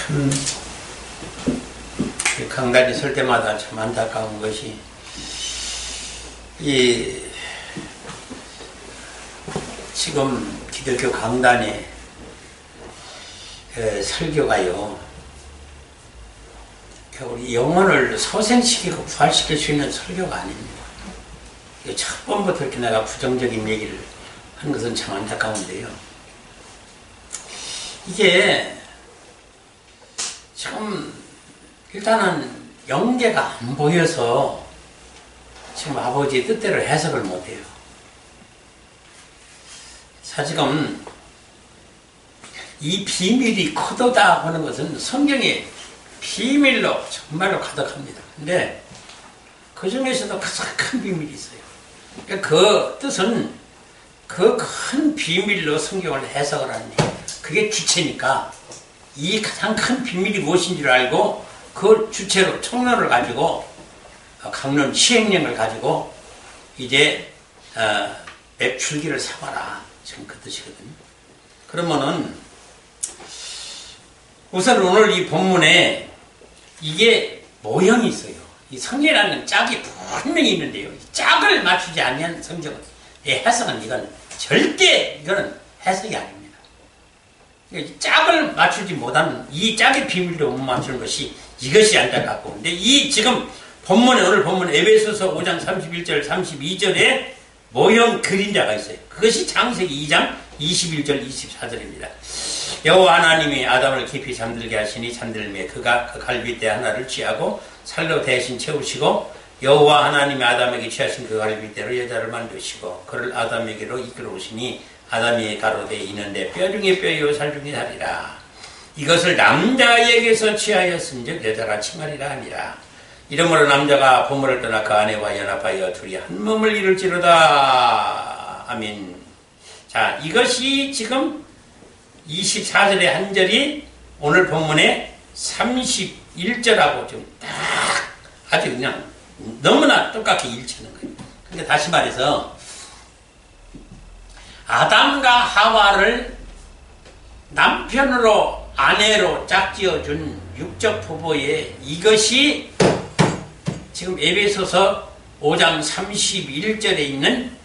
참 강단이 설 때마다 참 안타까운 것이 이 지금 기독교 강단의 설교가요 우리 영혼을 소생시키고 부활시킬 수 있는 설교가 아닙니다. 첫 번부터 이렇게 내가 부정적인 얘기를 하는 것은 참 안타까운데요. 이게 지금 일단은 영계가 안 보여서 지금 아버지의 뜻대로 해석을 못해요. 사실은 이 비밀이 커도다 하는 것은 성경에 비밀로 정말로 가득합니다. 근데 그 중에서도 가장 큰 비밀이 있어요. 그 뜻은 그 큰 비밀로 성경을 해석을 하는 그게 주체니까 이 가장 큰 비밀이 무엇인지를 알고 그 주체로 총론을 가지고 강론 시행령을 가지고 이제 맵줄기를 삼아라. 지금 그 뜻이거든요. 그러면은 우선 오늘 이 본문에 이게 모형이 있어요. 이 성경이라는 짝이 분명히 있는데요. 이 짝을 맞추지 않으면 성경은 해석은 이건 절대 이거는 해석이 아닙니다. 이 짝을 맞추지 못하는 이 짝의 비밀도 못 맞추는 것이 이것이 안타깝고 근데 이 지금 본문에 오늘 본문 에베소서 5장 31절 32절에 모형 그림자가 있어요. 그것이 창세기 2장 21절 24절입니다. 여호와 하나님이 아담을 깊이 잠들게 하시니 잠들매 그가 그 갈빗대 하나를 취하고 살로 대신 채우시고 여호와 하나님이 아담에게 취하신 그 갈빗대로 여자를 만드시고 그를 아담에게로 이끌어 오시니 아담이 가로되 이는데 뼈 중에 뼈요 살 중에 살이라. 이것을 남자에게서 취하였은즉 여자가 칭하리라 하니라. 이러므로 남자가 부모를 떠나 그 아내와 연합하여 둘이 한 몸을 이룰지로다. 아멘. 자, 이것이 지금 24절의 한 절이 오늘 본문의 31절하고 좀 딱 아주 그냥 너무나 똑같게 일치하는 거예요. 그러니까 다시 말해서 아담과 하와를 남편으로 아내로 짝지어준 육적 부부의 이것이 지금 에베소서 5장 31절에 있는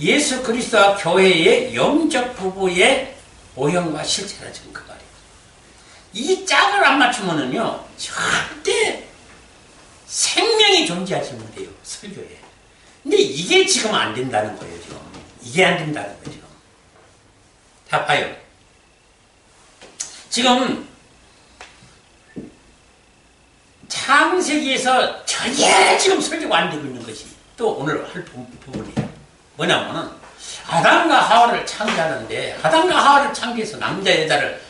예수 그리스도와 교회의 영적 부부의 모형과 실체라 지금 그 말이에요. 이 짝을 안 맞추면은요 절대 생명이 존재하지 못해요 설교에. 근데 이게 지금 안 된다는 거예요. 지금 이게 안 된다는 거죠. 자 봐요. 지금 창세기에서 전혀 지금 설교가 안 되고 있는 것이 또 오늘 할 부분이에요. 뭐냐면은 아담과 하와를 창조하는데 아담과 하와를 창조해서 남자 여자를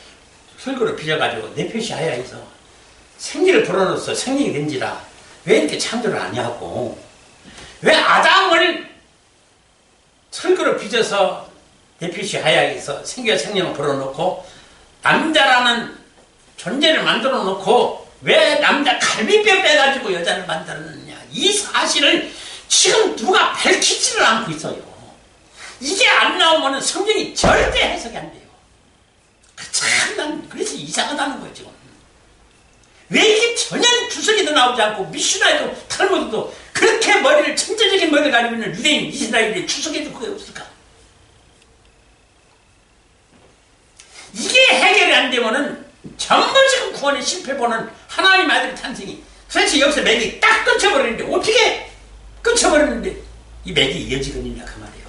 흙으로 빚어가지고 내표시하여 해서 생기를 불어넣어서 생명이 된지라 왜 이렇게 창조를 안 하고 왜 아담을 흙으로 빚어서 내표시하여 해서 생기와 생명을 불어넣고 남자라는 존재를 만들어 놓고 왜 남자 갈비뼈 빼가지고 여자를 만들었느냐 이 사실을 지금 누가 밝히지를 않고 있어요. 이게 안 나오면 성경이 절대 해석이 안 돼요. 참, 난 그래서 이상하다는 거예요, 지금. 왜 이게 전혀 주석에도 나오지 않고, 미슈나에도, 탈무드도 그렇게 머리를, 천재적인 머리를 가지고 있는 유대인, 이스라엘의 주석에도 그게 없을까? 이게 해결이 안 되면은 전부 지금 구원의 실패보는 하나님 아들의 탄생이 그래서 여기서 맥이 딱 끊쳐버리는데, 어떻게 끊쳐버리는데, 이 맥이 이어지거든요, 그 말이에요.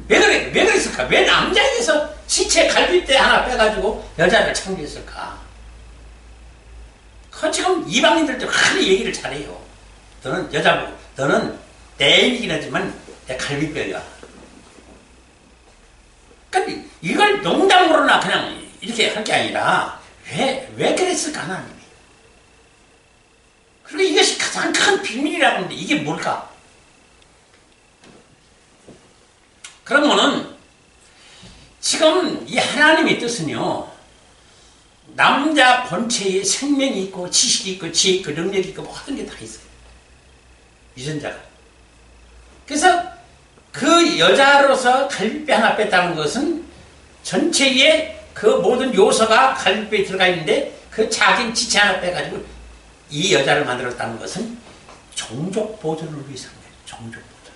왜 그래? 왜 그랬을까? 왜 남자에게서 시체 갈빗대 하나 빼가지고 여자를 창조했을까? 그 지금 이방인들도 큰 얘기를 잘해요. 너는 여자고, 너는 내 얘기긴 하지만 내 갈빗뼈야. 그러니까 이걸 농담으로나 그냥 이렇게 할 게 아니라 왜 그랬을까 하나님이? 그리고 이것이 가장 큰 비밀이라고 하는데 이게 뭘까? 그러면은 지금 이 하나님의 뜻은요 남자 본체에 생명이 있고 지식이 있고 지혜 있고 능력이 있고 모든 게 다 있어요. 유전자가. 그래서 그 여자로서 갈비뼈 하나 뺐다는 것은 전체에 그 모든 요소가 갈비뼈에 들어가 있는데 그 작은 지체 하나 빼가지고 이 여자를 만들었다는 것은 종족 보존을 위해서 그런 거예요. 종족 보존.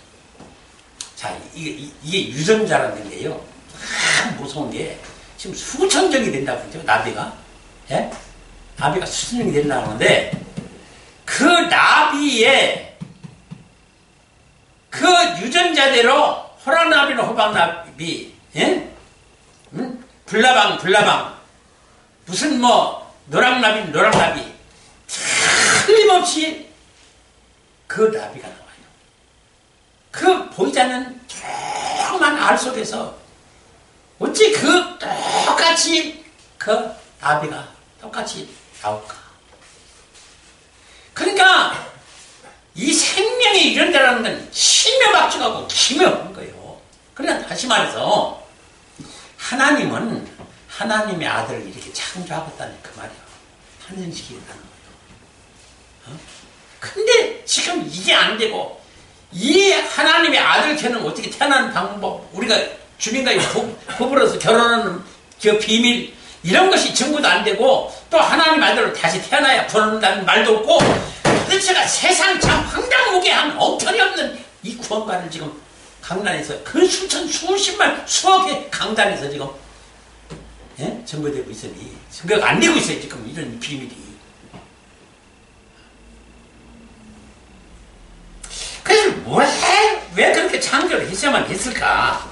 자, 이게 유전자라는 게요. 참 무서운 게 지금 수천 종이 된다고 그러죠. 나비가. 예? 나비가 수천 종이 된다고 하는데 그 나비의 그 유전자대로 호랑나비나 호박나비, 예? 불나방, 무슨 뭐 노랑나비 틀림없이 그 나비가 나와요. 그 보이지 않는 조그만 알 속에서 어찌 그 똑같이 그 나비가 똑같이 나올까? 그러니까 이 생명의 유전자라는 건 심혈박죽하고 기묘한 거예요. 그러니까 다시 말해서 하나님은 하나님의 아들을 이렇게 창조하겠다는 그 말이에요. 탄생시키겠다는 거예요. 근데 지금 이게 안 되고 이 하나님의 아들 걔는 어떻게 태어나는 방법, 우리가 주민과의 부부로서 결혼하는 그 비밀 이런 것이 전부도 안 되고 또 하나님 아들로 다시 태어나야 구원한다는 말도 없고 도대체가 세상 참 황당무계한 엉터리 없는 이 구원관을 지금 강단에서 그 수천 수십만 수억의 강단에서 지금 예? 증거되고 있으니 증거가 안 되고 있어요. 지금 이런 비밀이. 그래서 왜 그렇게 창조를 했어야만 했을까?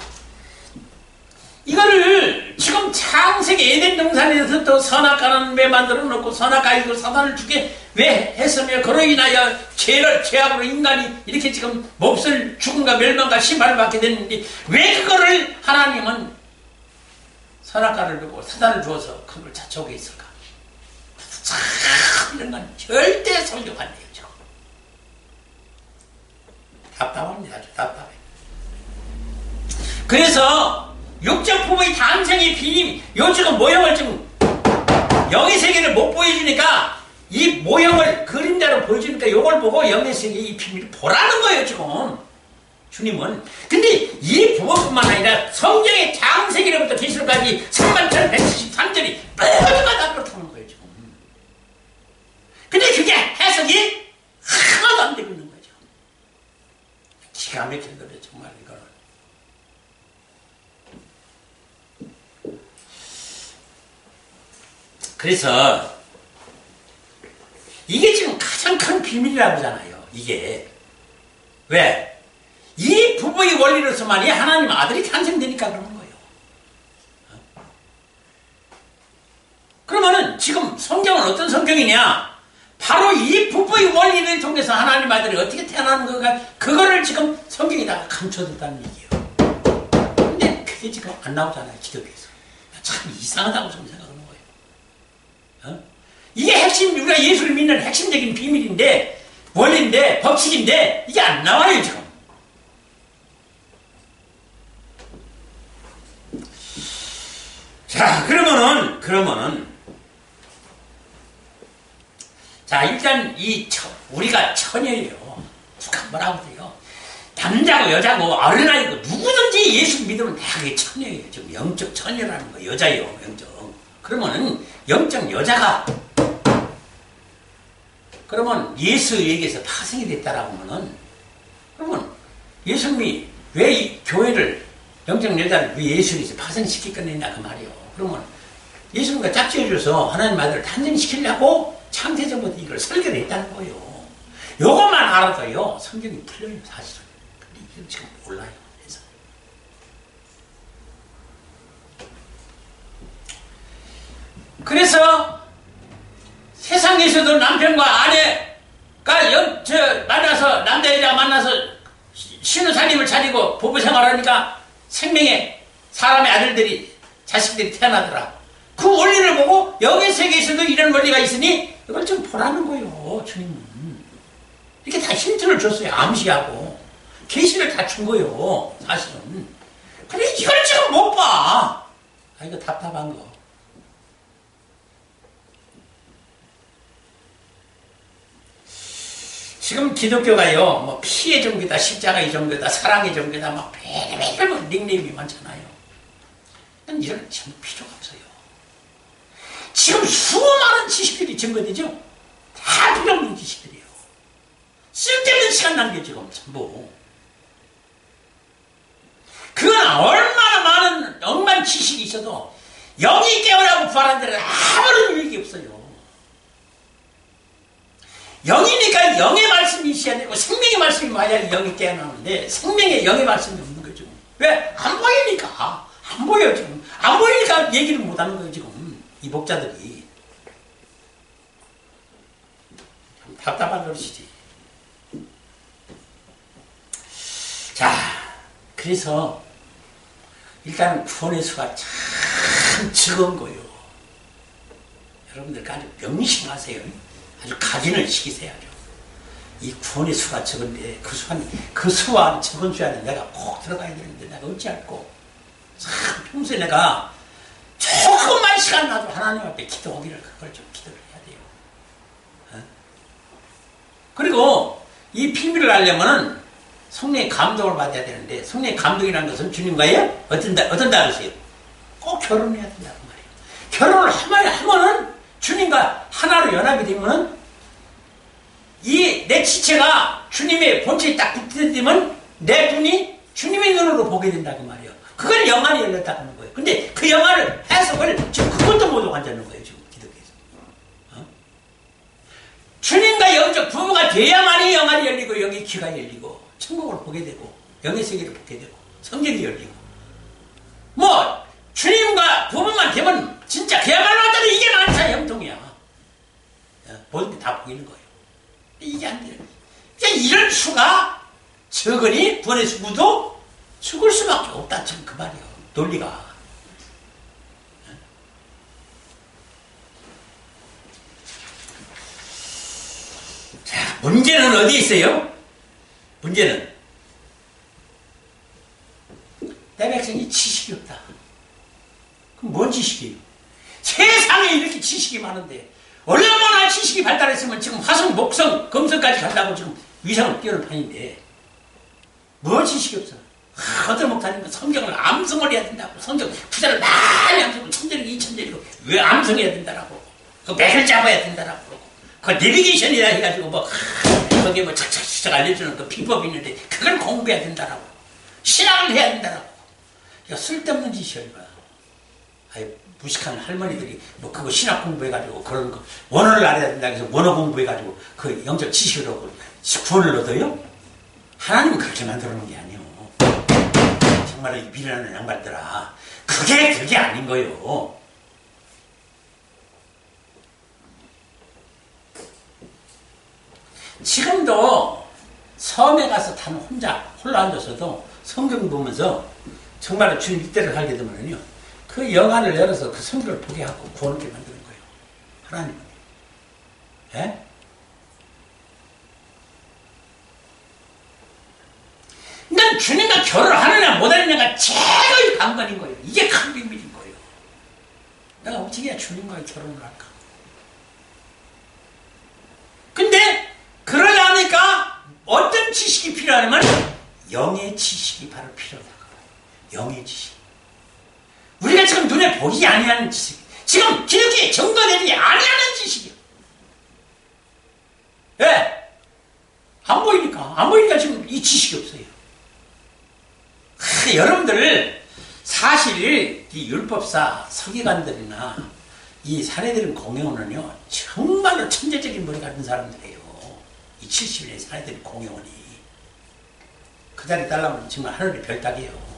이거를 지금 창세기 에덴 동산에서 또 선악과는 왜 만들어 놓고 선악과에도 사단을 주게 왜 했으며 그로 인하여 죄악으로 인간이 이렇게 지금 몹쓸 죽음과 멸망과 심판을 받게 됐는데 왜 그거를 하나님은 선악과를 주고 사단을 주어서 그걸 자초하게 했을까? 참 이런 건 절대 성경 안 돼요. 지금. 답답합니다. 아주 답답해. 그래서 육적 부부의 탄생의 비밀, 요 지금 모형을 지금 영의 세계를 못 보여주니까 이 모형을 그림자로 보여주니까 요걸 보고 영의 세계의 이 비밀을 보라는 거예요, 지금. 주님은. 근데 이 부분뿐만 아니라 성경의 창세기로부터 계시록까지 3173절이 모두가 다 그렇다는 거예요, 지금. 근데 그게 해석이 하나도 안 되고 있는 거죠. 기가 막힌 거죠, 정말 이거는. 그래서 이게 지금 가장 큰 비밀이라고 하잖아요. 이게 왜? 이 부부의 원리로서만이 하나님 아들이 탄생되니까 그러는 거예요. 그러면은 지금 성경은 어떤 성경이냐? 바로 이 부부의 원리를 통해서 하나님 아들이 어떻게 태어나는 거가 그거를 지금 성경에다가 감춰뒀다는 얘기예요. 근데 그게 지금 안 나오잖아요. 기독교에서. 참 이상하다고 좀 생각하는 거예요. 이게 핵심, 우리가 예수를 믿는 핵심적인 비밀인데, 원리인데, 법칙인데, 이게 안 나와요, 지금. 자, 그러면은, 자, 일단 우리가 처녀예요. 누가 뭐라고 해요? 남자고 여자고 어린아이고 누구든지 예수 믿으면 다 그게 처녀예요. 지금 영적 처녀라는 거, 여자예요, 영적. 그러면은, 영적 여자가 그러면 예수에게서 파생이 됐다라고 하면은 그러면 예수님이 왜 이 교회를 영적 여자를 왜 예수에게서 파생시킬 거냐 그 말이에요. 그러면 예수님과 짝지어줘서 하나님 아들을 탄생시키려고 창세전부터 이걸 설계를 했다는 거예요. 요것만 알아도요 성경이 풀려요 사실은. 근데 이건 지금 몰라요. 그래서 세상에서도 남편과 아내가 만나서 남자 여자 만나서 신우살림을 차리고 부부 생활하니까 생명의 사람의 아들들이 자식들이 태어나더라. 그 원리를 보고 영의 세계에서도 이런 원리가 있으니 이걸 좀 보라는 거예요. 주님은 이렇게 다 힌트를 줬어요. 암시하고 계시를 다 준 거예요. 사실은. 근데 이걸 지금 못 봐. 아 이거 답답한 거. 지금 기독교가요, 뭐 피의 종교다, 십자가의 종교다, 사랑의 종교다, 막 별별 닉네임이 많잖아요. 이런 전혀 필요가 없어요. 지금 수많은 지식들이 증거되죠? 다 필요 없는 지식들이에요. 쓸데없는 시간 낭비에 지금 전부. 그건 얼마나 많은 억만 지식이 있어도 영이 깨어나고 부활한 데는 아무런 유익이 없어요. 영이니까 영의 말씀이 있어야 되고 생명의 말씀이 와야 영이 깨어나는데 생명의 영의 말씀이 없는 거죠. 왜? 안 보이니까. 안 보여요 지금. 안 보이니까 얘기를 못하는 거예요 지금. 이 목자들이. 참 답답한 노릇이지. 자, 그래서 일단은 구원의 수가 참 적은 거예요. 여러분들 아주 명심하세요. 아주 각인을 시키세요. 이 구원의 수가 적은데 그 수와 적은 수 안에 내가 꼭 들어가야 되는데 내가 어찌할꼬 참 평소에 내가 조금만 시간 나도 하나님 앞에 기도하기를 그걸 좀 기도를 해야 돼요. 어? 그리고 이 비밀을 알려면은 성령의 감동을 받아야 되는데 성령의 감동이라는 것은 주님과의 어떤다 그러세요? 꼭 결혼해야 된다고 말이에요. 결혼을 하면은 주님과 하나로 연합이 되면은 이 내 지체가 주님의 본체에 딱 붙어들면 내 눈이 주님의 눈으로 보게 된다고 말이에요. 그걸 영안이 열렸다는 거예요. 근데 그 영안을 해석을 지금 그것도 못 하자는 거예요. 지금 기독교에서. 어? 주님과 영적 부부가 돼야만이 영안이 열리고 영의 귀가 열리고 천국을 보게 되고 영의 세계를 보게 되고 성경이 열리고 뭐 주님과 부부만 되면 진짜 그야말로 하더라도 이게 만사 형통이야. 모든 게 다 보이는 거예요. 이게 안 돼요. 그러니까 이런 수가 적으니 구원의 수구도 죽을 수밖에 없다. 지금 그 말이에요. 논리가. 자, 문제는 어디 있어요? 문제는 내 백성이 지식이 없다. 그럼 뭔 지식이에요? 세상에 이렇게 지식이 많은데 얼마나 지식이 발달했으면 지금 화성, 목성, 금성까지 간다고 지금 위성을 띄우는 판인데 뭐 지식이 없어? 어떤 목사님은 성경을 암송을 해야 된다고 성경 투자를 많이 암송을 천절이고 이천절이고 왜 암송해야 된다라고 그 맥을 잡아야 된다라고 그러고 그 내비게이션이라 해가지고 뭐 거기에 뭐 착착착 알려주는 그 비법이 있는데 그걸 공부해야 된다라고 신학을 해야 된다라고 이거 쓸데없는 짓이야 이거. 아이 무식한 할머니들이 뭐 그거 신학 공부해가지고 그런 거 원어를 알아야 된다 해서 원어 공부해가지고 그 영적 지식으로 구원을 얻어요? 하나님은 그렇게 만들어 놓은 게 아니에요. 정말로 이 미련한 양반들아 그게 아닌 거예요. 지금도 섬에 가서 단 혼자 홀로 앉아서도 성경 보면서 정말로 주님 이때를 하게 되면요 그 영안을 열어서 그 성경을 보게 하고 구원하게 만드는 거예요. 하나님은. 예? 난 주님과 결혼을 하느냐 못하느냐가 최고의 관건인 거예요. 이게 큰 비밀인 거예요. 내가 어떻게 해야 주님과 결혼을 할까? 근데 그러려니까 어떤 지식이 필요하냐면 영의 지식이 바로 필요하다. 영의 지식. 우리가 지금 눈에 보이지 아니하는 지식. 지금 기독교에 증거되지 아니하는 지식이요. 왜? 안 보이니까 지금 이 지식이 없어요. 여러분들 사실 이 율법사 서기관들이나 이 사내들은 공회원은요 정말로 천재적인 머리 같은 사람들이에요. 이 70년의 사내들의 공회원이 그 자리 달라면 정말 하늘의 별따기예요.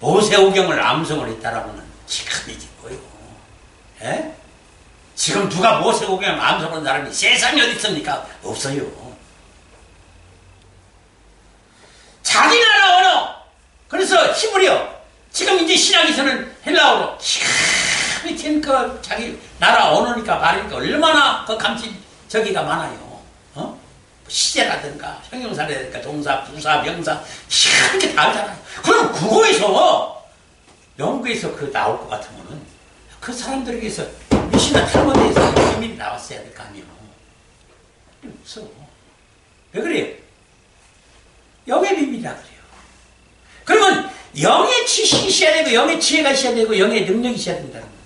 모세오경을 암송을 했다라고는 기가 막힌 거예요. 예? 지금 누가 모세오경을 암송하는 사람이 세상에 어디 있습니까? 없어요. 자기 나라 언어. 그래서 히브리어. 지금 이제 신학에서는 헬라어로 기가 막힌 그 자기 나라 언어니까 말이니까 얼마나 그 저기가 많아요. 어? 시제라든가 형용사라든가 동사, 부사, 명사 기가 막히게 다 알잖아요. 그럼 국어에서 영국에서 그 나올 것 같으면은 그 사람들에게서 미시나 탈모드에서 비밀이 나왔어야 될 거 아니에요. 없어. 왜 그래요? 영의 비밀이라 그래요. 그러면 영의 지식이 있어야 되고 영의 지혜가 있어야 되고 영의 능력이 있어야 된다는 거예요.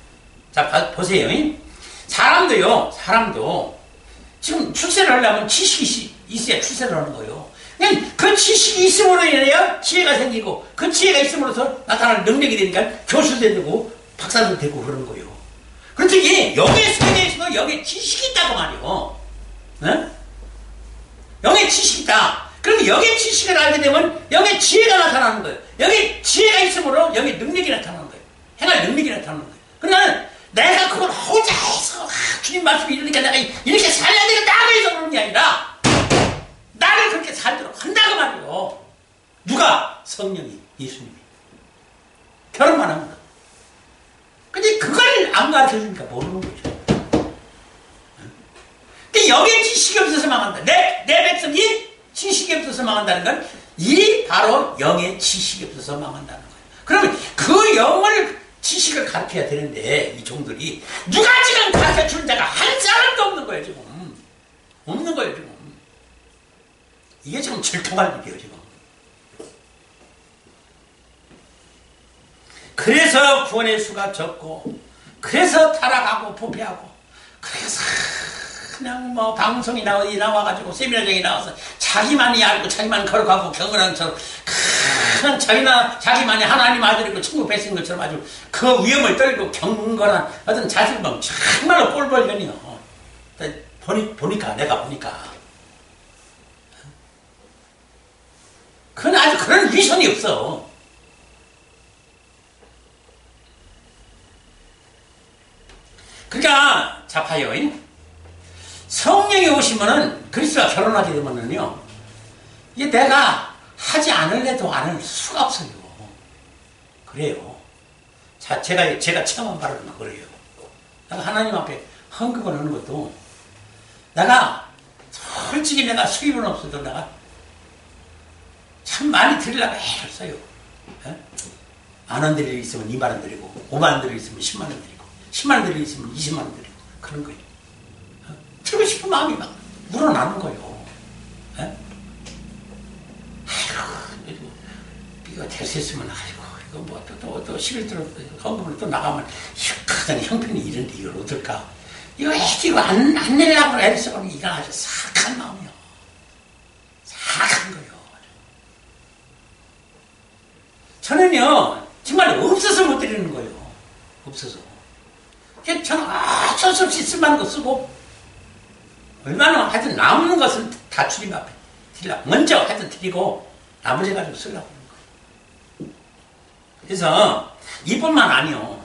자, 보세요. 사람도 지금 출세를 하려면 지식이 있어야 출세를 하는 거예요. 그냥 그 지식이 있음으로 인하여 지혜가 생기고 그 지혜가 있음으로써 나타나는 능력이 되니까 교수도 되고 박사도 되고 그러는 거예요. 그렇지, 영의 세계에서도 영의 지식이 있다고 말이요. 네? 영의 지식이 있다. 그러면 영의 지식을 알게 되면 영의 지혜가 나타나는 거예요. 영의 지혜가 있으므로 영의 능력이 나타나는 거예요. 행할 능력이 나타나는 거예요. 그러니까 내가 그걸 호자해서 주님 말씀이 이러니까 내가 이렇게 살아야 되겠다 해서 그러는 게 아니라 나를 그렇게 살도록 한다고 말이에요. 누가? 성령이, 예수님이. 결혼만 합니다. 근데 그걸 안 가르쳐주니까 모르는 거죠. 근데 영의 지식이 없어서 망한다. 내 백성이 지식이 없어서 망한다는 건 이 바로 영의 지식이 없어서 망한다는 거예요. 그러면 그 영을 지식을 가르쳐야 되는데 이 종들이 누가 지금 가르쳐주는 자가 한 사람도 없는 거예요. 지금 없는 거예요. 지금 이게 지금 질투할 일이에요. 지금. 그래서 구원의 수가 적고 그래서 타락하고 부패하고 그래서 그냥 뭐 방송이 나와가지고 세미나장에 나와서 자기만이 알고 자기만 거룩하고 경건한 것처럼 그냥 자기만이 하나님 아들이고 천국 백성인 것처럼 아주 그 위험을 떨고 경건한 어떤 자질감 정말로 꼴벌견이요. 보니까 내가 보니까 그건 아주 그런 위선이 없어. 그러니까 자파요. 성령이 오시면은 그리스도와 결혼하게 되면은요, 이게 내가 하지 않을래도 않을 수가 없어요. 그래요. 자, 제가 체험한 바로는 그거예요. 내가 하나님 앞에 헌금을 하는 것도 내가 솔직히 내가 수입은 없어도 내가 참 많이 드리려고 애를 써요. 10,000원 드릴 일 있으면 20,000원 드리고 50,000원 드릴 일 있으면 100,000원 드리고 100,000원 드릴 일 있으면 200,000원 드리고 그런 거예요. 드리고 싶은 마음이 막 물어나는 거예요. 아이고 이거 될 수 있으면 아이고 이거 뭐 또 11조 헌금을 또 나가면 가장 형편이 이런데 이걸 어떨까? 이거 안 내려고 애를 써가면 이거 아주 사악한 마음이요. 사악한 거예요. 저는요 정말 없어서 못 드리는 거예요. 없어서. 저는 어쩔 수 없이 쓸만한 거 쓰고 얼마나 하여튼 남는 것은 다 주님 앞에 드리려고 먼저 하여튼 드리고 나머지 가지고 쓰려고 하는 거예요. 그래서 이뿐만 아니요,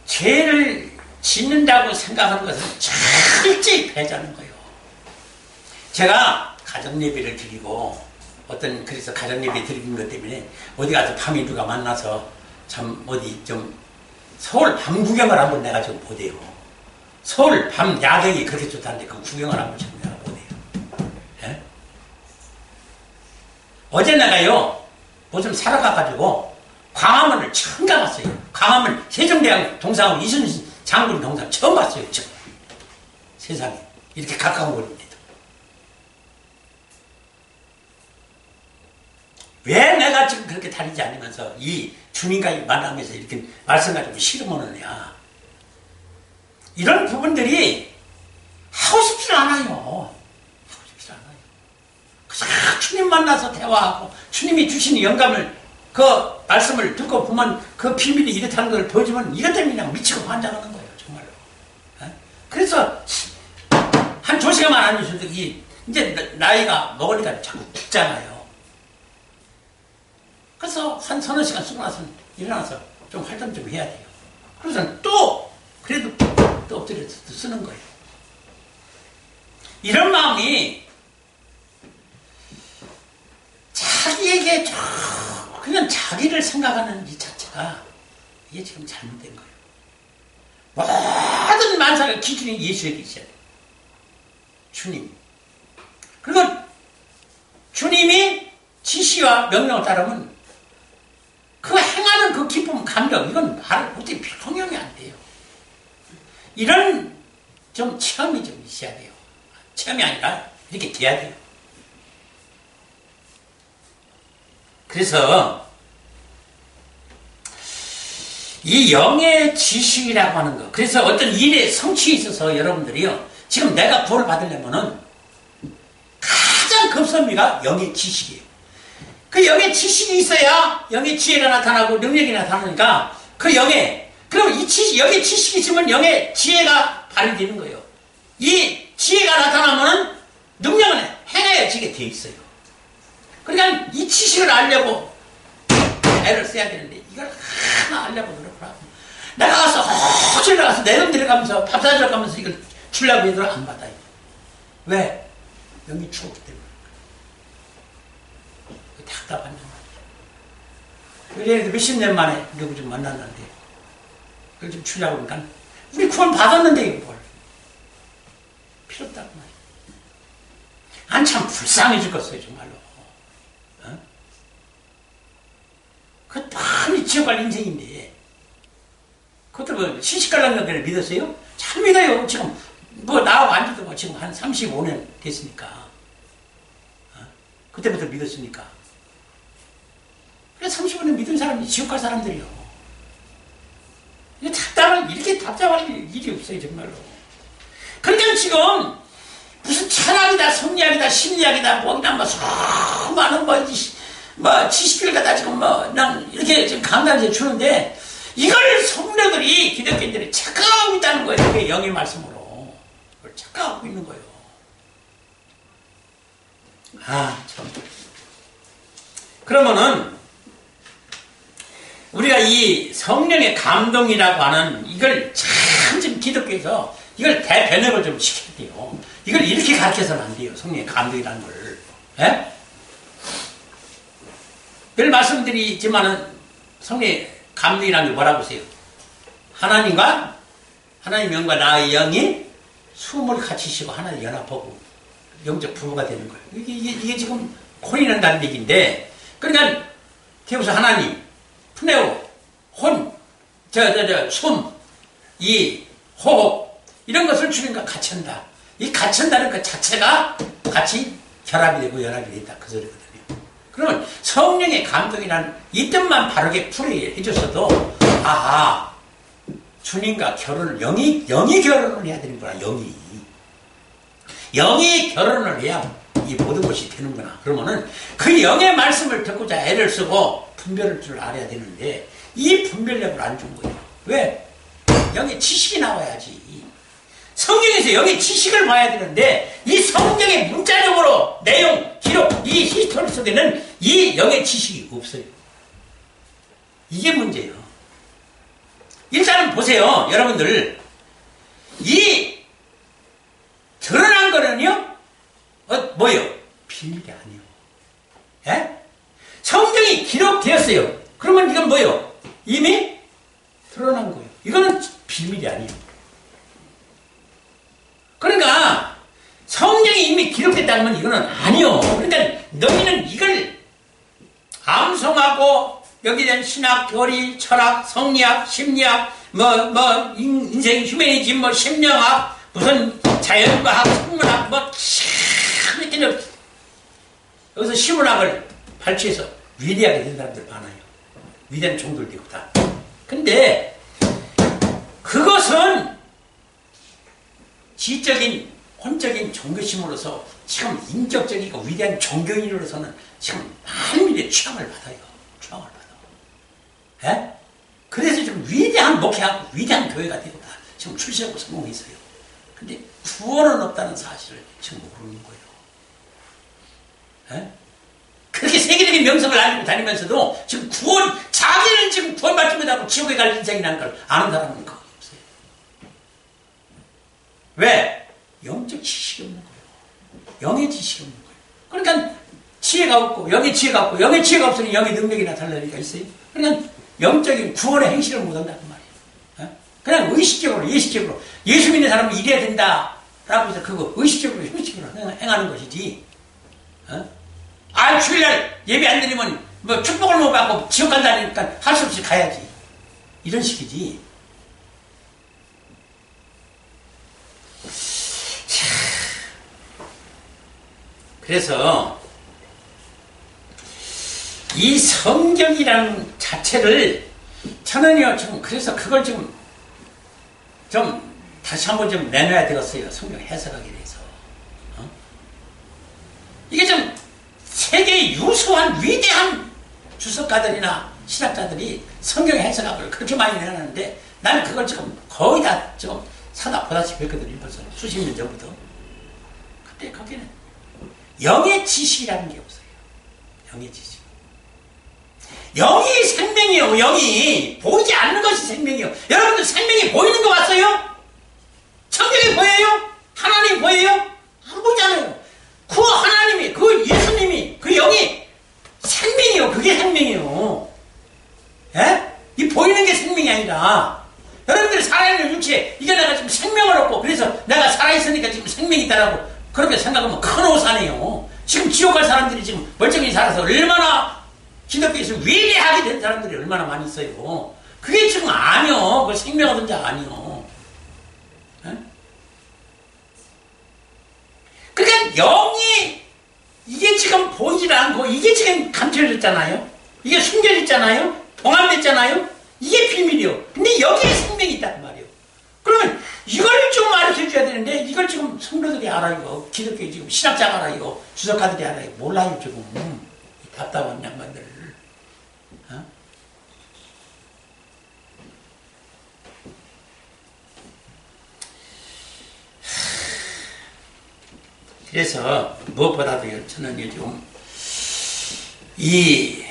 죄를 짓는다고 생각하는 것은 철저히 배제하는 거예요. 제가 가정예배를 드리고 그래서 가정예배 드리는 것 때문에 어디 가서 밤에 누가 만나서 참 어디 좀 서울 밤 구경을 한번 내가 좀 보대요. 서울 밤 야경이 그렇게 좋다는데 그 구경을 한번 좀 내가 보대요. 예? 어제 내가요 뭐 좀 사러 가가지고 광화문을 처음 가봤어요. 광화문 세종대왕 동상하고 이순신 장군 동상 처음 봤어요. 처음. 세상에 이렇게 가까운 거리인데도. 왜 내가 지금 그렇게 다니지 않으면서 이 주님과 만나면서 이렇게 말씀 가지고 실험하느냐. 이런 부분들이 하고 싶지 않아요. 하고 싶지 않아요. 그냥 주님 만나서 대화하고 주님이 주시는 영감을 그 말씀을 듣고 보면 그 비밀이 이렇다는 걸 보여주면 이것 때문에 그냥 미치고 환장하는 거예요. 정말로. 그래서 한 2시간만 안 해줘도 이제 나이가 먹으니까 자꾸 붓잖아요. 그래서 한 3-4시간 쓰고 나서 일어나서 좀 활동 좀 해야 돼요. 그래서 그래도 또 엎드려서 쓰는 거예요. 이런 마음이 자기에게 그냥 자기를 생각하는 이 자체가 이게 지금 잘못된 거예요. 모든 만사의 기준이 예수에게 있어야 돼요. 주님. 그리고 주님이 지시와 명령을 따르면 그 행하는 그 기쁨, 감정, 이건 말을 어떻게 형용이 안 돼요. 이런 좀 체험이 좀 있어야 돼요. 체험이 아니라 이렇게 돼야 돼요. 그래서 이 영의 지식이라고 하는 거. 그래서 어떤 일에 성취에 있어서 여러분들이요. 지금 내가 구원을 받으려면은 가장 급선미가 영의 지식이에요. 그 영의 지식이 있어야 영의 지혜가 나타나고 능력이 나타나니까 그 그럼 이 영의 지식이 있으면 영의 지혜가 발휘되는 거예요. 이 지혜가 나타나면은 능력은 행해지게 돼 있어요. 그러니까 이 지식을 알려고 애를 써야 되는데 이걸 하나 알려고 노력을 하고 내가 가서 호텔에 가서 내 돈 들여가면서 밥 사주러 가면서 이걸 주려고 해도 안 받아요. 왜? 영이 죽었기 때문에. 답답한 말이에요. 몇십 년 만에 누구 좀 만났는데 그걸 좀 주려고 그러니까 우리 구원 받았는데 이거 뭘 필요 없다고 말이에요. 한참 불쌍해 죽겠어요 정말로. 어? 그 많이 지옥갈 인생인데 그것도 뭐 시집갈라는 걸 믿었어요? 잘 믿어요. 지금 뭐 나하고 안지도 뭐 지금 한 35년 됐으니까. 어? 그때부터 믿었으니까. 그래 35년 믿은 사람이 지옥갈 사람들이요. 이렇게 답답할 일이 없어요 정말로. 그러니까 지금 무슨 철학이다 성리학이다 심리학이다 뭐기다 뭐 수많은 뭐 지식을 갖다 지금 난 이렇게 지금 강단에 주는데 이걸 성도들이 기독교인들이 착각하고 있다는 거예요. 그게 영의 말씀으로 그걸 착각하고 있는 거예요. 참. 그러면은 우리가 이 성령의 감동이라고 하는 이걸 참 지금 기독교에서 이걸 대변혁을 좀 시켜야 돼요. 이걸 이렇게 가르쳐서는 안 돼요. 성령의 감동이라는 걸. 예? 늘 말씀드리지만은 성령의 감동이라는 게 뭐라고 하세요? 하나님 영과 나의 영이 숨을 같이 쉬고 하나님 연합하고 영적 부부가 되는 거예요. 이게 지금 혼이란다는 얘기인데 그러니까 태우서 하나님 푸네오, 혼, 숨, 이 호흡 이런 것을 주님과 같이 한다. 이 같이 한다는 것 자체가 같이 결합이 되고 연합이 된다. 그 소리거든요. 그러면 성령의 감동이라는 이 뜻만 바르게 풀이해 줬어도 주님과 결혼을 영이 결혼을 해야 되는구나. 영이 결혼을 해야 이 모든 것이 되는구나. 그러면은 그 영의 말씀을 듣고자 애를 쓰고 분별할 줄 알아야 되는데 이 분별력을 안 준 거예요. 왜? 영의 지식이 나와야지. 성경에서 영의 지식을 봐야 되는데 이 성경의 문자적으로 내용, 기록, 이 히스토리 속에는 이 영의 지식이 없어요. 이게 문제예요. 일단은 보세요. 여러분들 이 드러난 거는요 뭐예요? 비밀이 아니에요. 예? 성경이 기록되었어요. 그러면 이건 뭐예요? 이미 드러난 거예요. 이거는 비밀이 아니에요. 그러니까 성경이 이미 기록됐다면 이거는 아니요. 그러니까 너희는 이걸 암송하고 여기에 대한 신학, 교리, 철학, 성리학, 심리학, 인생 휴머니즘, 심령학, 무슨 자연과학, 생물학, 이렇게 여기서 시문학을 발췌해서 위대하게 된 사람들 많아요. 위대한 종들도 있고 다. 근데 그것은 지적인, 혼적인 종교심으로서 지금 인격적이고 위대한 종교인으로서는 지금 많은 일에 취향을 받아요. 취향을 받아. 예? 그래서 지금 위대한 목회하고 위대한 교회가 되고 다 지금 출세하고 성공했어요. 근데 구원은 없다는 사실을 지금 모르는 거예요. 예? 그렇게 세계적인 명성을 알고 다니면서도 지금 자기는 지금 구원받지 못하고 지옥에 갈 인생이라는 걸 아는 사람은 거의 없어요. 왜? 영적 지식이 없는 거예요. 영의 지식이 없는 거예요. 그러니까 지혜가 없고 영의 지혜가 없고 영의 지혜가 없으니 영의 능력이 나타날 리가 있어요. 그러니까 영적인 구원의 행실을 못한다는 말이에요. 그냥 의식적으로 예식적으로 예수 믿는 사람은 이래야 된다라고 해서 그거 의식적으로 형식적으로 행하는 것이지. 주일날 예배 안 드리면 뭐 축복을 못 받고 지옥 간다니까 할 수 없이 가야지. 이런 식이지. 그래서 이 성경이라는 자체를 저는요, 지금, 그래서 그걸 지금, 좀, 다시 한번 좀 내놔야 되겠어요. 성경 해석하기 위해서. 어? 이게 좀, 세계의 유수한 위대한 주석가들이나 신학자들이 성경 해석학을 그렇게 많이 내놨는데, 나는 그걸 지금 거의 다 지금 사다 보다시피 했거든요. 벌써 수십 년 전부터. 근데 거기는 영의 지식이라는 게 없어요. 영의 지식. 영이 생명이요. 영이 보이지 않는 것이 생명이요. 여러분들 생명이 보이는 거 봤어요? 성경이 보여요? 하나님 보여요? 안 보잖아요. 그 하나님이, 그 예수님이, 그 영이 생명이요. 그게 생명이요. 예? 이 보이는 게 생명이 아니라 여러분들이 살아있는 육체에 이게 내가 지금 생명을 얻고 그래서 내가 살아있으니까 지금 생명이 있다라고 그렇게 생각하면 큰 오산이에요. 지금 지옥 갈 사람들이 지금 멀쩡히 살아서 얼마나 기독교에서 위대하게 된 사람들이 얼마나 많이 있어요. 그게 지금 아니요. 그 생명 얻은 자가 아니요. 예? 그러니까 영이 이게 지금 보이질 않고 이게 지금 감춰졌잖아요. 이게 숨겨졌잖아요. 봉합됐잖아요. 이게 비밀이요. 근데 여기에 생명이 있단 말이에요. 그러면 이걸 좀 가르쳐줘야 되는데 이걸 지금 성도들이 알아요. 기독교 지금 신학자가 알아요. 주석가들이 알아요. 몰라요 지금. 이 답답한 양반들. 어? 그래서 무엇보다도 저는 요즘 이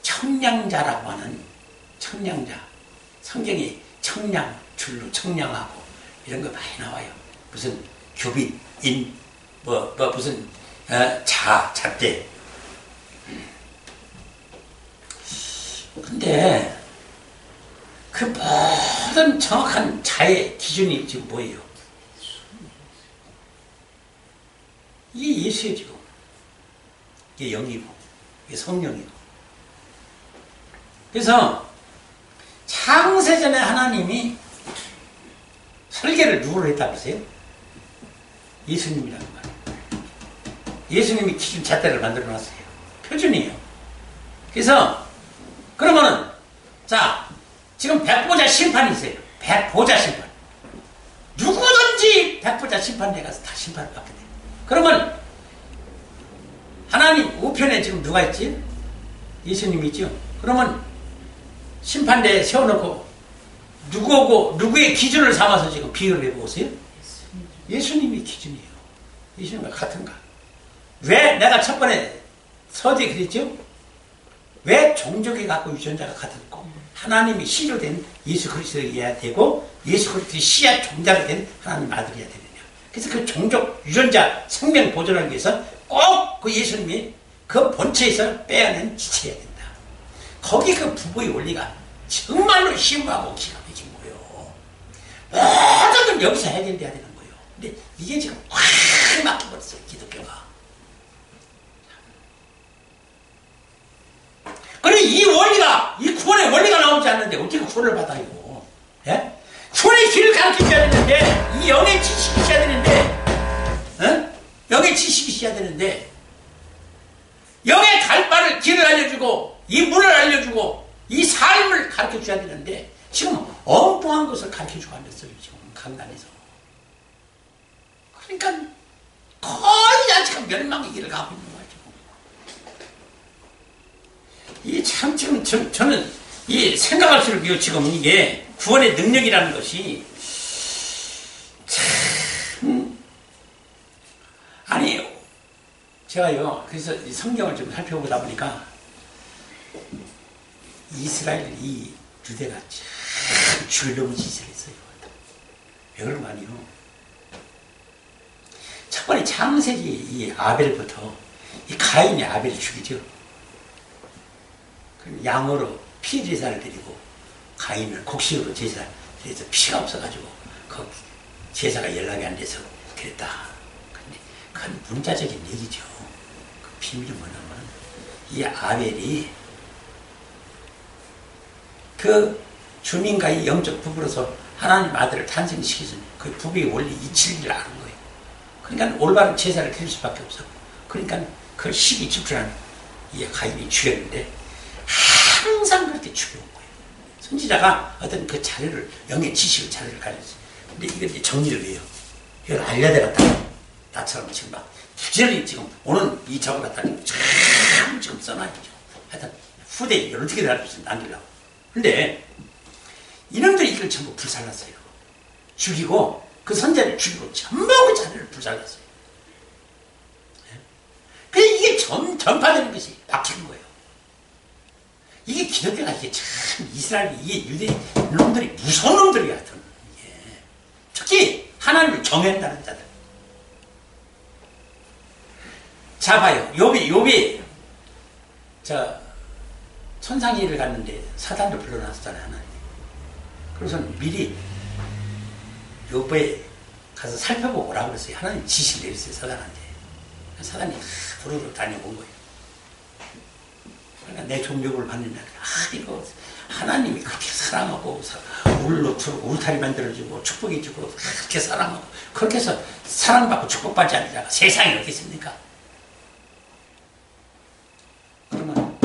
청량자라고 하는 청량자, 성경이 청량, 줄로 청량하고 이런 거 많이 나와요. 무슨 규빗, 인, 무슨 잣대. 근데 그 모든 정확한 자의 기준이 지금 뭐예요? 이게 예수예요 지금. 이게 영이고 이게 성령이고. 그래서 창세전에 하나님이 설계를 누구로 했다고 하세요? 예수님이라는 말이에요. 예수님이 기준 잣대를 만들어 놨어요. 표준이에요. 그래서 그러면은 자 지금 백보자 심판이 있어요. 백보자 심판. 누구든지 백보자 심판대에 가서 다 심판을 받게 돼요. 그러면 하나님 우편에 지금 누가 있지? 예수님이 있죠. 그러면 심판대에 세워놓고 누구고 누구의 기준을 삼아서 지금 비교를 해보세요. 예수님이 기준이에요. 예수님과 같은가? 왜 내가 첫 번에 서두에 그랬죠? 왜 종족이 갖고 유전자가 같았고 하나님이 씨로 된 예수 그리스도여야 되고 예수 그리스도의 씨야 종자로 된 하나님 아들이어야 되느냐. 그래서 그 종족 유전자 생명 보존을 위해서 꼭 그 예수님이 그 본체에서 빼어낸 지체여야 된다. 거기 그 부부의 원리가 정말로 심오하고 기가 막힌 거예요. 모든 건 여기서 해결돼야 되는 거예요. 근데 이게 지금 확 막혀버렸어요. 기독교가. 그래 이 원리가 이 구원의 원리가 나오지 않는데 어떻게 구원을 받아요? 예? 구원의 길을 가르쳐줘야 되는데 이 영의 지식이 있어야 되는데 영의 지식이 있어야 되는데 영의 갈바를 길을 알려주고 이 문을 알려주고 이 삶을 가르쳐줘야 되는데 지금 엉뚱한 것을 가르쳐주고 앉았어요. 지금 강단에서. 그러니까 거의 다 지금 멸망의 길을 가고 있는 거죠. 이게 참 지금 저는 이 생각할수록 지금 이게 구원의 능력이라는 것이 참 아니 제가요 그래서 이 성경을 좀 살펴보다 보니까 이스라엘 이 유대가 참 죽이려고 짓을 했어요. 왜 그런 거 아니에요? 첫 번째 창세기 이 아벨부터 이 가인이 아벨을 죽이죠. 양으로 피 제사를 드리고 가인을 곡식으로 제사를 드려서 피가 없어가지고 그 제사가 연락이 안 돼서 그랬다. 근데 그건 문자적인 얘기죠. 그 비밀이 뭐냐면 이 아벨이 그 주민과의 영적 부부로서 하나님 아들을 탄생시켜준 그 부부의 원리 이치를 아는 거예요. 그러니까 올바른 제사를 드릴 수밖에 없었고 그러니까 그 시기 집중한 이 가인이 죽였는데 항상 그렇게 죽여온 거예요. 선지자가 어떤 그 자료를, 영의 지식을 자료를 가졌어요. 근데 이걸 이제 정리를 해요. 이걸 알려드렸다. 나처럼 지금 막 부지런히 지금 오는 이 적을 갖다 참 지금 써놔야죠. 하여튼 후대에 어떻게든 할 수 남기려고. 근데 이놈들이 이걸 전부 불살랐어요. 죽이고 그 선자를 죽이고 전부 그 자료를 불살랐어요. 그래 이게 전파되는 것이 박히는 거예요. 이게 기독교가 이게 참 이스라엘 이게 유대 놈들이 무서운 놈들이 같은. 특히 하나님을 정했다는 자들. 자 봐요. 욥이 천상의 를 갔는데 사단을 불러놨었잖아요. 하나님. 그래서 미리 욥에 가서 살펴보고 오라고 그랬어요. 하나님 지시를 내렸어요. 사단한테. 사단이 부르르 다녀본 거예요. 그러니까 내 종교를 받는 날, 이거 하나님이 그렇게 사랑하고 울타리 만들어주고 축복해주고 그렇게 사랑하고 그렇게 해서 사랑받고 축복받지 않는 자가 세상에 어디 있습니까? 그러면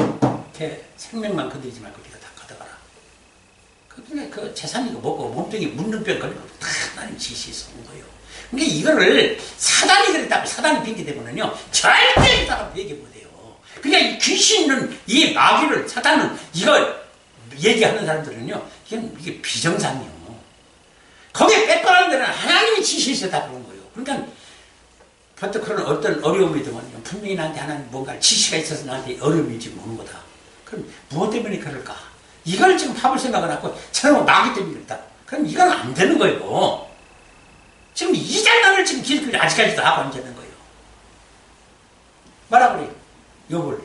걔 생명만 건드리지 말고 네가 다 가져가라. 그냥 그 재산이고 뭐고 몸뚱이 문둥병 걸리고 다 하나님 지시해서 온 거예요. 그러니까 이거를 사단이 그랬다고 사단이 핑계대면은요 절대 이 사람 얘기 못해요. 그러니까 이 귀신은 이 마귀를 사단은 이걸 얘기하는 사람들은요 이게 비정상이에요. 거기에 빼빼하는 데는 하나님이 지시해서 다 그런 거예요. 그러니까 보통 그런 어떤 어려움이 들면 분명히 나한테 하나님 뭔가 지시가 있어서 나한테 어려움이 지금 오는 거다. 그럼 무엇 때문에 그럴까? 이걸 지금 합을 생각을 하고 저는 마귀 때문에 그랬다. 그럼 이건 안 되는 거예요. 지금 이 장난을 지금 기독교를 아직까지도 하고 앉아있는 거예요. 뭐라 그래요? 욥을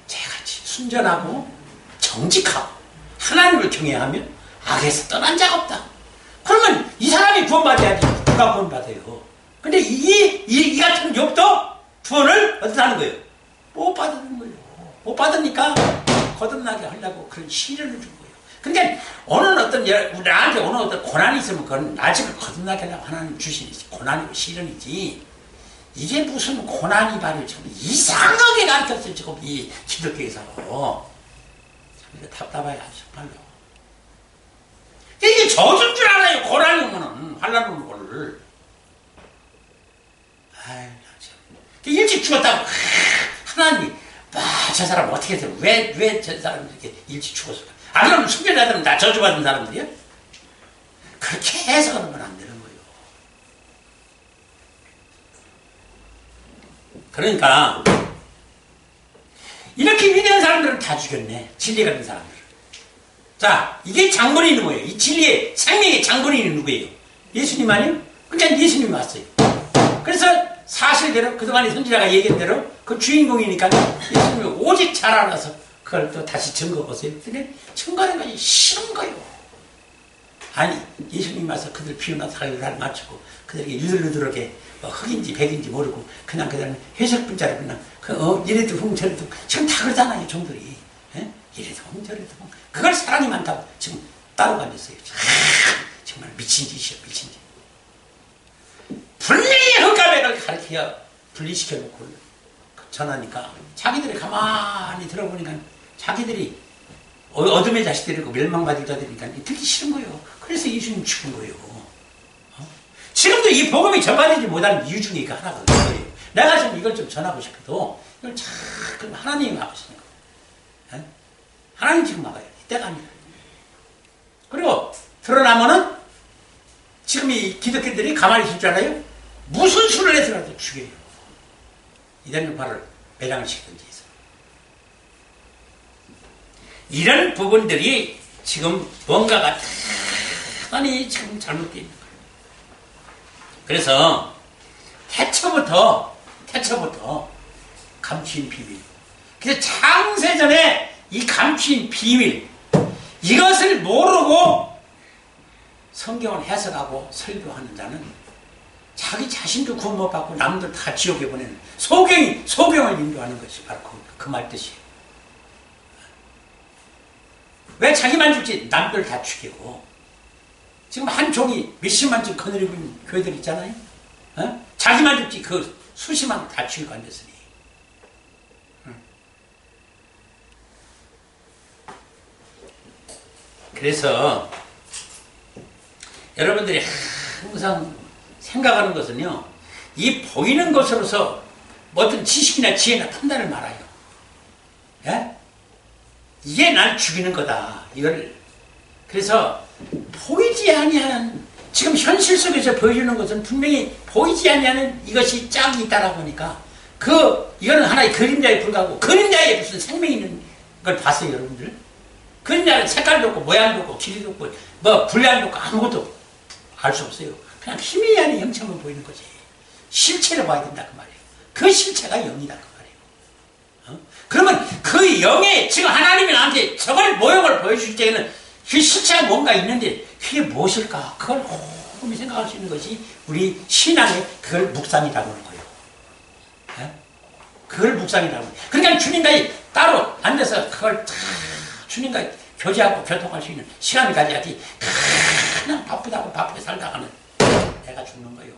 죄같이 순전하고 정직하고 하나님을 경외하면 악에서 떠난 자가 없다. 그러면 이 사람이 구원받아야지 누가 구원받아요. 근데 이 같은 욥도 구원을 어떻게 하는 거예요? 못 받는 거예요. 못 받으니까 거듭나게 하려고 그런 시련을 준 거예요. 그러니까 나한테 오는 어떤 고난이 있으면 그건 나중에 거듭나게 하려고 하나님 주신 고난이고 시련이지. 이게 무슨 고난이 발을 지금 이상하게 가르쳤어요. 지금 이 기독교에서. 참 답답해요. 정말로. 이게 저준 줄 알아요. 고난이 오면은 환난 오는 거를. 아이 참. 일찍 죽었다고 하나님이 저 사람 어떻게 해서 왜 저 사람이 이렇게 일찍 죽었을까? 그럼 순교자들은 다 저주받은 사람들이야? 그렇게 해서 그러면 안 되는 거예요. 그러니까 이렇게 위대한 사람들은 다 죽였네. 진리가 있는 사람들. 자, 이게 장본인이 뭐예요? 이 진리의 생명의 장본인이 누구예요? 예수님 아니에요? 그러니까 예수님이 왔어요. 그래서 사실대로 그동안에 선지자가 얘기한 대로 그 주인공이니까 예수님이 오직 잘 알아서 그걸 또 다시 증거보세요. 근데 증거하는 것이 싫은 거예요. 아니 예수님이 와서 그들 비우나 살을 맞추고 그들에게 유들유들하게 흑인지 백인지 모르고 그냥 해석분자로 그냥 이래도 홍저래도 지금 다 그러잖아요. 종들이. 예? 이래도 홍저래도 그걸 사랑이 많다고 지금 따로 앉았어요. 정말 미친 짓이야. 미친 짓. 분명히 흑가백을 가르쳐 분리시켜놓고 전하니까 자기들이 가만히 들어보니까 자기들이 어둠의 자식들이고 멸망받을 자들이니까 듣기 싫은 거예요. 그래서 예수님 죽은 거예요. 지금도 이 복음이 전파되지 못하는 이유 중에 하나가 그거예요. 내가 지금 이걸 좀 전하고 싶어도 이걸 참 하나님이 막으시는 거예요. 하나님 지금 막아요. 이때가 아니라. 그리고 드러나면은 지금 이 기독교들이 가만히 있을 줄 알아요? 무슨 수를 해서라도 죽여요. 이단율파를 매장을 시키든지 해서. 이런 부분들이 지금 뭔가가 대단히 지금 잘못되어 있는 거예요. 그래서 태초부터 감추인 비밀. 그래서 창세전에 이 감추인 비밀 이것을 모르고 성경을 해석하고 설교하는 자는 자기 자신도 구원 못 받고 남들 다 지옥에 보내는 소경을 인도하는 것이 바로 그 말 뜻이에요. 왜 자기만 죽지 남들 다 죽이고 지금 한 종이 몇십만 점 거느리고 있는 교회들 있잖아요. 자기만 죽지 그 수십만 다 죽이고 앉았으니. 그래서 여러분들이 항상 생각하는 것은요, 이 보이는 것으로서 어떤 지식이나 지혜나 판단을 말아요. 예? 이게 날 죽이는 거다. 이걸 그래서 보이지 아니하는, 지금 현실 속에서 보여주는 것은 분명히 보이지 아니하는 이것이 짝이 있다라고 하니까 이거는 하나의 그림자에 불과하고, 그림자에 무슨 생명이 있는 걸 봤어요, 여러분들? 그림자는 색깔도 없고 모양도 없고 길이도 없고 뭐 분량도 없고 아무것도 알 수 없어요. 그냥 희미한 형체만 보이는 거지. 실체를 봐야 된다 그 말이에요. 그 실체가 영이다 그 말이에요. 그러면 그 영에 지금 하나님이 나한테 저걸 모형을 보여줄 때에는 그 실체가 뭔가 있는데 그게 무엇일까? 그걸 곰곰이 생각할 수 있는 것이 우리 신앙의 그걸 묵상이라고 하는 거예요. 예? 그걸 묵상이라고 하는 거예요. 그러니까 주님과 따로 앉아서 그걸 다 주님과 교제하고 교통할 수 있는 시간을 가져야지. 그냥 바쁘게 살다가는 내가 죽는 거예요.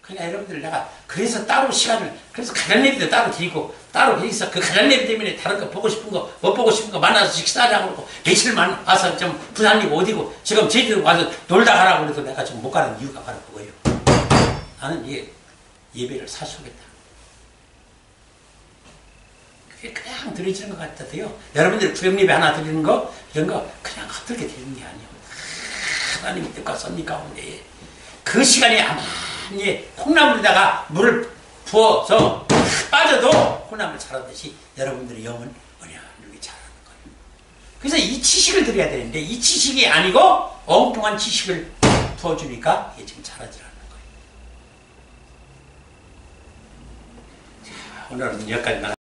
그러니까 여러분들 내가 그래서 따로 시간을, 그래서 가정예배도 따로 드리고, 따로 여기서 그 가정예배 때문에 다른 거 보고 싶은 거, 못 보고 싶은 거 만나서 식사하자고 그러고, 며칠만 와서 좀 부산이고 어디고, 지금 제주도 와서 놀다 가라고 그래도 내가 지금 못 가는 이유가 바로 그거예요. 나는 예배를 사수하겠다. 그게 그냥 드려지는 것 같아도요. 여러분들 구역예배 하나 드리는 거, 이런 거 그냥 헛들게 드리는 게 아니에요. 하나님의 뜻과 섭리 가운데 그 시간에 아마 콩나물에다가 물을 부어서 빠져도 콩나물 자라듯이 여러분들의 영은 언약하게 자라는 거예요. 그래서 이 지식을 드려야 되는데 이 지식이 아니고 엉뚱한 지식을 부어주니까 이게 지금 자라지 않는 거예요. 자, 오늘은 여기까지